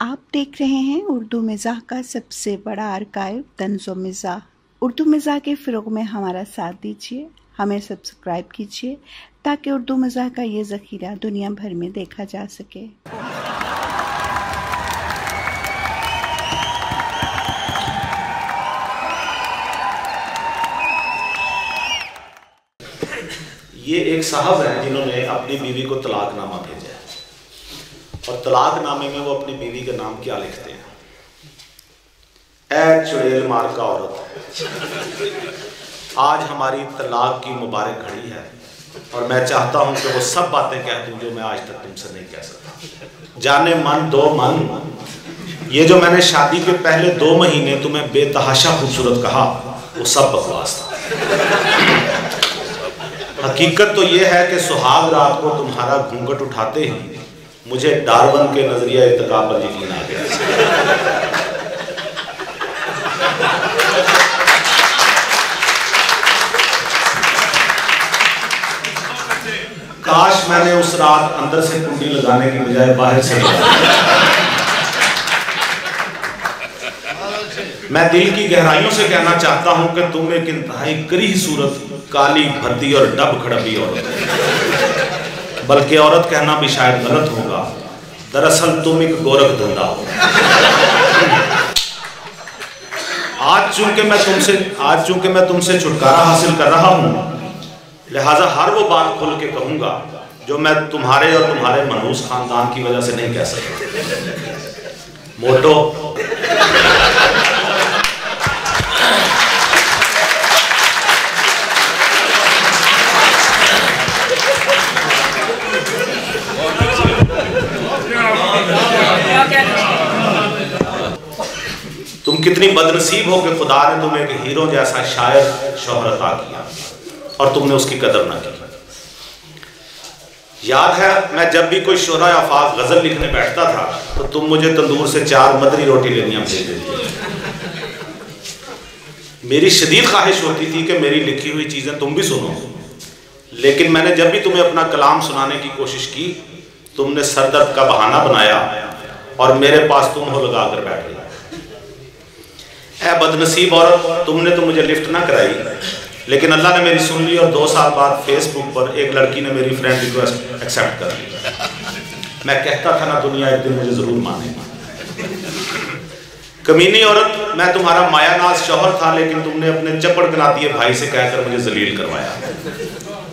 आप देख रहे हैं उर्दू मिज़ाह का सबसे बड़ा आर्काइव तंज़ो मिज़ाह। उर्दू मिज़ाह के फ़रोग़ में हमारा साथ दीजिए, हमें सब्सक्राइब कीजिए ताकि उर्दू मिज़ाह का ये ज़ख़ीरा दुनिया भर में देखा जा सके। ये एक साहब हैं जिन्होंने अपनी बीवी को तलाकनामा भेजा है और तलाकनामे में वो अपनी बीवी का नाम क्या लिखते हैं? ऐ चुड़ैल मार का औरत, आज हमारी तलाक की मुबारक घड़ी है और मैं चाहता हूं कि वो सब बातें कह दूं जो मैं आज तक तुमसे नहीं कह सका। जाने मन दो मन, ये जो मैंने शादी के पहले 2 महीने तुम्हें बेतहाशा खूबसूरत कहा वो सब बकवास था। हकीकत तो यह है कि सुहाग रात को तुम्हारा घूंघट उठाते ही मुझे डार्विन के नजरिया इत्तिका पर यकीन आ गया। काश मैंने उस रात अंदर से कुंडी लगाने की बजाय बाहर से मैं दिल की गहराइयों से कहना चाहता हूं कि तुम एक इंतहाई करीह सूरत, काली भद्दी और डब खड़बी औरत है। बल्कि औरत कहना भी शायद गलत होगा, दरअसल तुम एक गोरख धंधा हो। आज चूंकि मैं तुमसे छुटकारा हासिल कर रहा हूं, लिहाजा हर वो बात खुल के कहूंगा जो मैं तुम्हारे और तुम्हारे मनहूस खानदान की वजह से नहीं कह सकता। मोटो तुम कितनी बदनसीब हो कि खुदा ने तुम्हें एक हीरो जैसा शायर शोहर अता किया और तुमने उसकी कदर न की। याद है मैं जब भी कोई शोरा आफाक गजल लिखने बैठता था तो तुम मुझे तंदूर से 4 मदरी रोटी लेनियां भेज देती। मेरी शदीद ख्वाहिश होती थी कि मेरी लिखी हुई चीजें तुम भी सुनो, लेकिन मैंने जब भी तुम्हें अपना कलाम सुनाने की कोशिश की तुमने सरदर्द का बहाना बनाया और मेरे पास तुम हो लगा कर बैठ गई। ऐ बदनसीब औरत, तुमने तो मुझे लिफ्ट ना कराई, लेकिन अल्लाह ने मेरी सुन ली और 2 साल बाद फेसबुक पर एक लड़की ने मेरी फ्रेंड रिक्वेस्ट एक्सेप्ट कर ली। मैं कहता था ना दुनिया एक दिन मुझे जरूर मानेगी। कमीनी औरत, मैं तुम्हारा मायानाज शौहर था, लेकिन तुमने अपने चपड़ गनातिये भाई से कहकर मुझे जलील करवाया।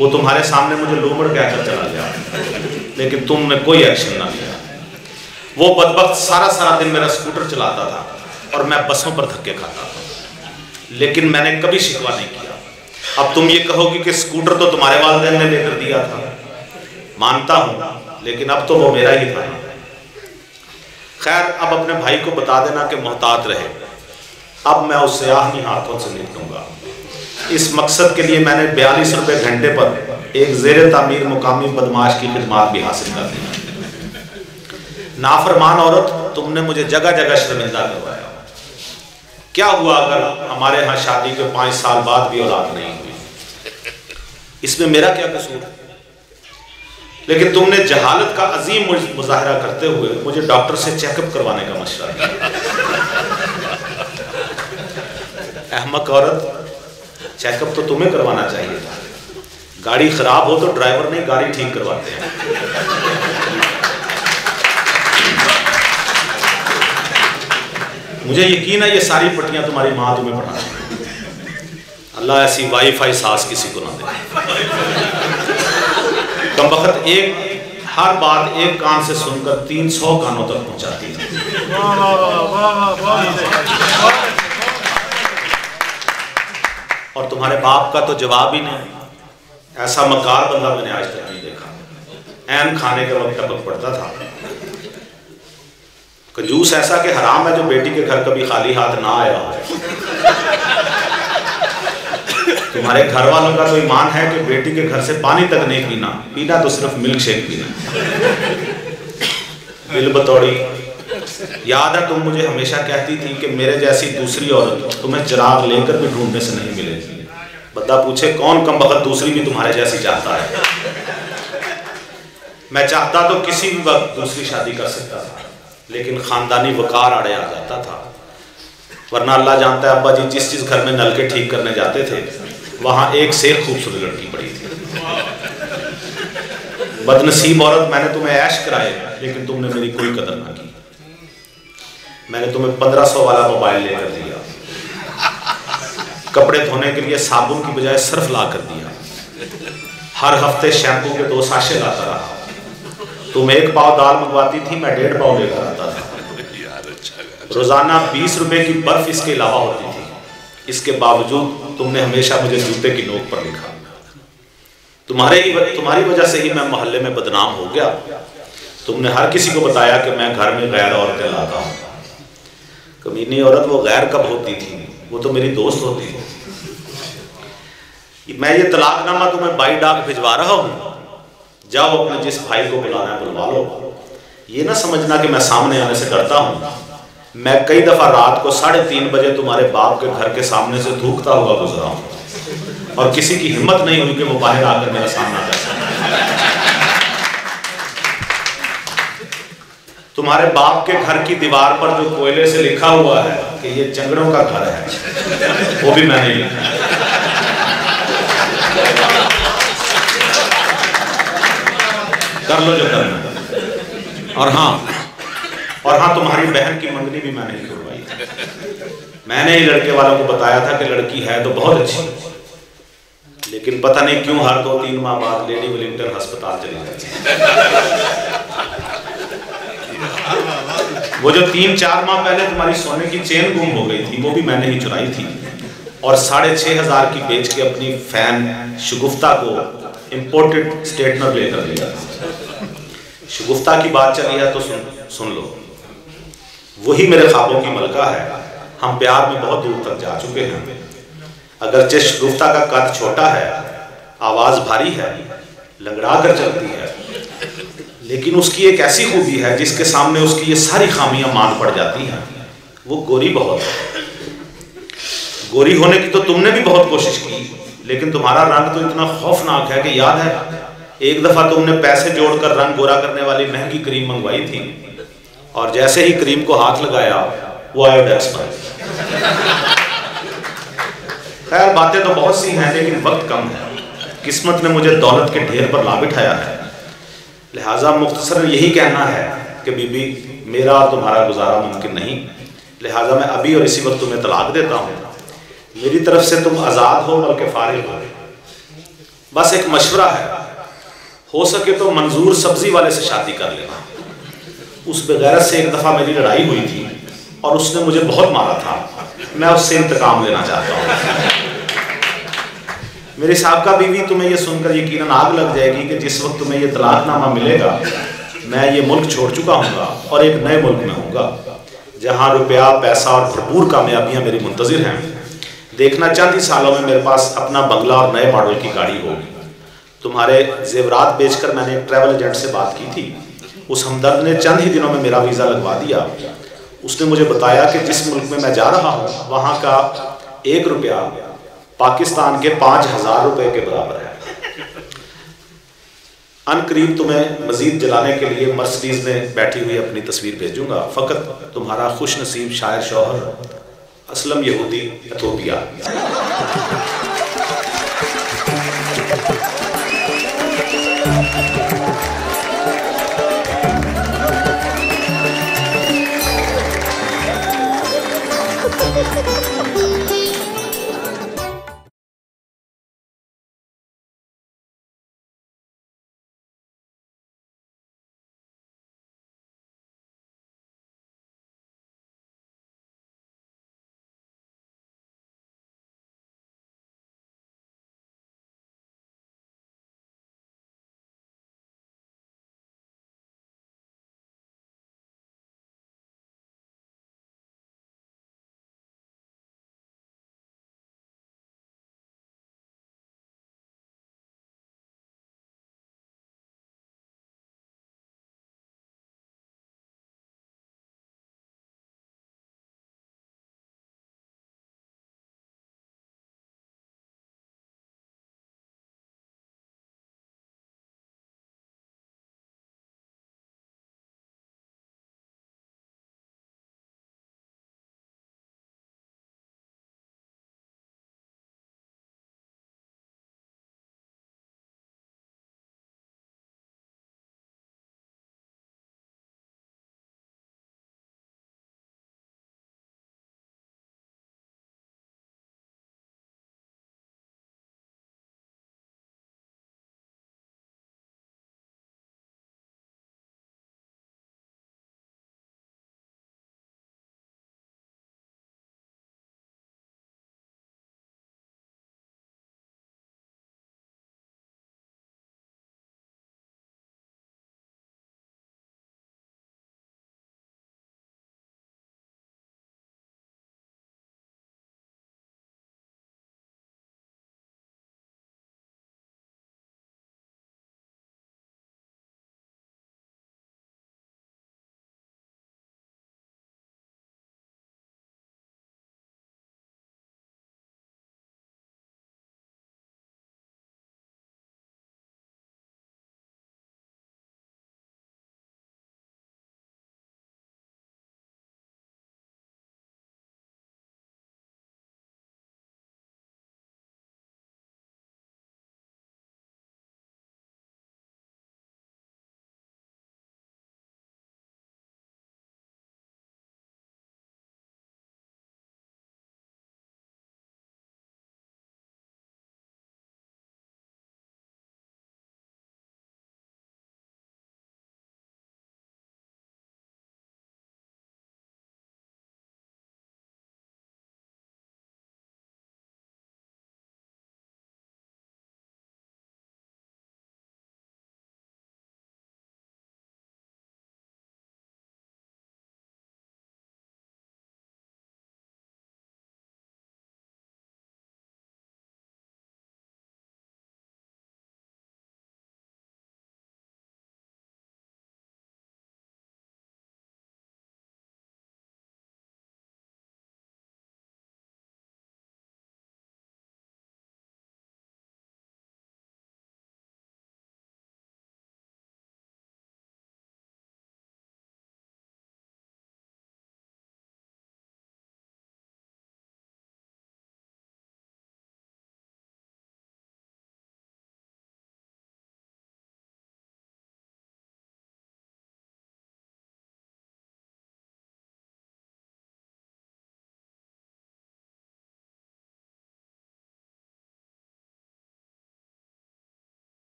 वो तुम्हारे सामने मुझे लोमड़ कहकर चला गया, लेकिन तुमने कोई एक्शन ना लिया। वो बदबख्त सारा दिन मेरा स्कूटर चलाता था और मैं बसों पर धक्के खाता था, लेकिन मैंने कभी शिकवा नहीं किया। अब तुम ये कहोगी कि स्कूटर तो तुम्हारे वालिदैन ने लेकर दिया था, मानता हूं, लेकिन अब तो वो मेरा ही था। खैर, अब अपने भाई को बता देना कि मोहतात रहे। अब मैं उससे आहनी हाथों से निपटूंगा। इस मकसद के लिए मैंने 42 रुपये घंटे पर एक ज़ेरे तामीर मुकामी बदमाश की खिदमात भी हासिल कर दी। नाफरमान औरत, तुमने मुझे जगह जगह शर्मिंदा करवाया। क्या हुआ अगर हमारे यहाँ शादी के 5 साल बाद भी औलाद नहीं हुई? इसमें मेरा क्या कसूर? लेकिन तुमने जहालत का अजीम मुजाहरा करते हुए मुझे डॉक्टर से चेकअप करवाने का मशवरा दिया। अहमक औरत, चेकअप तो तुम्हें करवाना चाहिए था। गाड़ी खराब हो तो ड्राइवर नहीं गाड़ी ठीक करवाते हैं। मुझे यकीन है ये सारी पट्टियां तुम्हारी माँ तुम्हें पढ़ा। अल्लाह ऐसी वाईफाई सास किसी को ना दे। कमबख्त हर बात एक कान से सुनकर 300 कानों तक पहुंचाती है। और तुम्हारे बाप का तो जवाब ही नहीं। ऐसा मकार बंदा मैंने आज तक नहीं देखा। ऐन खाने के वक्त टपक पड़ता था। कंजूस ऐसा कि हराम है जो बेटी के घर कभी खाली हाथ ना आया हो। तुम्हारे घर वालों का तो ईमान है कि बेटी के घर से पानी तक नहीं पीना तो सिर्फ मिल्क शेक पीना। दिल बतौड़ी, याद है तुम मुझे हमेशा कहती थी कि मेरे जैसी दूसरी औरत तुम्हें चिराग लेकर भी ढूंढने से नहीं मिलेगी। बंदा पूछे कौन कमबख्त दूसरी भी तुम्हारे जैसी चाहता है। मैं चाहता तो किसी भी वक्त दूसरी शादी कर सकता था, लेकिन ख़ानदानी वक़ार आड़े आ जाता था। वरना अल्लाह जानता है अब्बा जी जिस जिस घर में नलके ठीक करने जाते थे वहाँ एक से एक खूबसूरत लड़की पड़ी थी। बदनसीब औरत, मैंने तुम्हें ऐश कराए लेकिन तुमने मेरी कोई कदर ना की। मैंने तुम्हें 1500 वाला मोबाइल लेकर दिया, कपड़े धोने के लिए साबुन की बजाय सर्फ ला कर दिया, हर हफ्ते शैम्पू के 2 साशे लाता रहा। तुम 1 पाव दाल मंगवाती थी, मैं 1.5 पाव लेकर आता था। रोजाना 20 रुपए की बर्फ इसके अलावा होती थी। इसके बावजूद तुमने हमेशा मुझे जूते की नोक पर लिखा। तुम्हारी वजह से ही मैं मोहल्ले में बदनाम हो गया। तुमने हर किसी को बताया कि मैं घर में गैर औरतें लाता हूँ। कमीनी औरत, वो गैर कब होती थी? वो तो मेरी दोस्त होती थी। मैं ये तलाकनामा तुम्हें बाई डाक भिजवा रहा हूँ, जाओ अपने जिस भाई को बुलाना है बुलवा लो। ये ना समझना कि मैं सामने आने से डरता हूँ। मैं कई दफा रात को 3:30 बजे तुम्हारे बाप के घर के सामने से धूकता हुआ गुजरा हूँ और किसी की हिम्मत नहीं हुई कि वो बाहर आकर मेरा सामना कर सके। तुम्हारे बाप के घर की दीवार पर जो कोयले से लिखा हुआ है कि ये चंगड़ों का घर है, वो भी मैंने लिखा। कर लो जो करना। और हाँ, तुम्हारी बहन की मंगनी भी मैंने ही करवाई। मैंने ही लड़के वालों को बताया था कि लड़की है तो बहुत अच्छी, लेकिन पता नहीं क्यों हर 2-3 माह बाद लेडी विलिंगटन अस्पताल चली जाती है। वो जो 3-4 माह पहले तुम्हारी सोने की चेन गुम हो गई थी, वो भी मैंने ही चुराई थी और 6,500 की बेच के अपनी फैन शगुफ्ता को इंपोर्टेड स्ट्रेटनर लेकर दिया। शगुफ्ता की बात चली है तो सुन लो। वही मेरे ख्वाबों की मलका है। हम प्यार में बहुत दूर तक जा चुके हैं। अगरचे शगुफ्ता का कद छोटा है, आवाज भारी है, लंगड़ा कर चलती है, लेकिन उसकी एक ऐसी खूबी है जिसके सामने उसकी ये सारी खामियां मान पड़ जाती हैं। वो गोरी बहुत है। गोरी होने की तो तुमने भी बहुत कोशिश की, लेकिन तुम्हारा रंग तो इतना खौफनाक है कि याद है एक दफा तुमने पैसे जोड़कर रंग गोरा करने वाली महंगी क्रीम मंगवाई थी और जैसे ही क्रीम को हाथ लगाया वो आयोडेक्स बन गई। खैर, बातें तो बहुत सी हैं लेकिन वक्त कम है। किस्मत ने मुझे दौलत के ढेर पर ला बिठाया है। लिहाजा मुख्तसर यही कहना है कि बीबी, मेरा और तुम्हारा गुजारा मुमकिन नहीं। लिहाजा मैं अभी और इसी वक्त तुम्हें तलाक देता हूँ। मेरी तरफ से तुम आज़ाद हो बल्कि फारिग हो। बस एक मशवरा है, हो सके तो मंजूर सब्जी वाले से शादी कर लेना। उस बेगैरत से एक दफ़ा मेरी लड़ाई हुई थी और उसने मुझे बहुत मारा था। मैं उससे इंतकाम लेना चाहता हूँ। मेरी साहबका बीवी, तुम्हें यह सुनकर यकीनन आग लग जाएगी कि जिस वक्त तुम्हें यह तलाकनामा मिलेगा मैं ये मुल्क छोड़ चुका हूँगा और एक नए मुल्क में हूँगा जहाँ रुपया, पैसा और भरपूर कामयाबियाँ मेरी मुंतजिर हैं। देखना चंद ही सालों में मेरे पास अपना बंगला और नए मॉडल की गाड़ी होगी। तुम्हारे जेवरात बेचकर मैंने एक ट्रैवल एजेंट से बात की थी। उस हमदर्द ने चंद ही दिनों में मेरा वीज़ा लगवा दिया। उसने मुझे बताया कि जिस मुल्क में मैं जा रहा हूँ वहाँ का 1 रुपया पाकिस्तान के 5,000 रुपये के बराबर है। अनकरीब तुम्हें मजीद जलाने के लिए मर्सिडीज में बैठी हुई अपनी तस्वीर भेजूंगा। फ़कत तुम्हारा खुश नसीब शायर शौहर असलम यहूदी इथोपिया।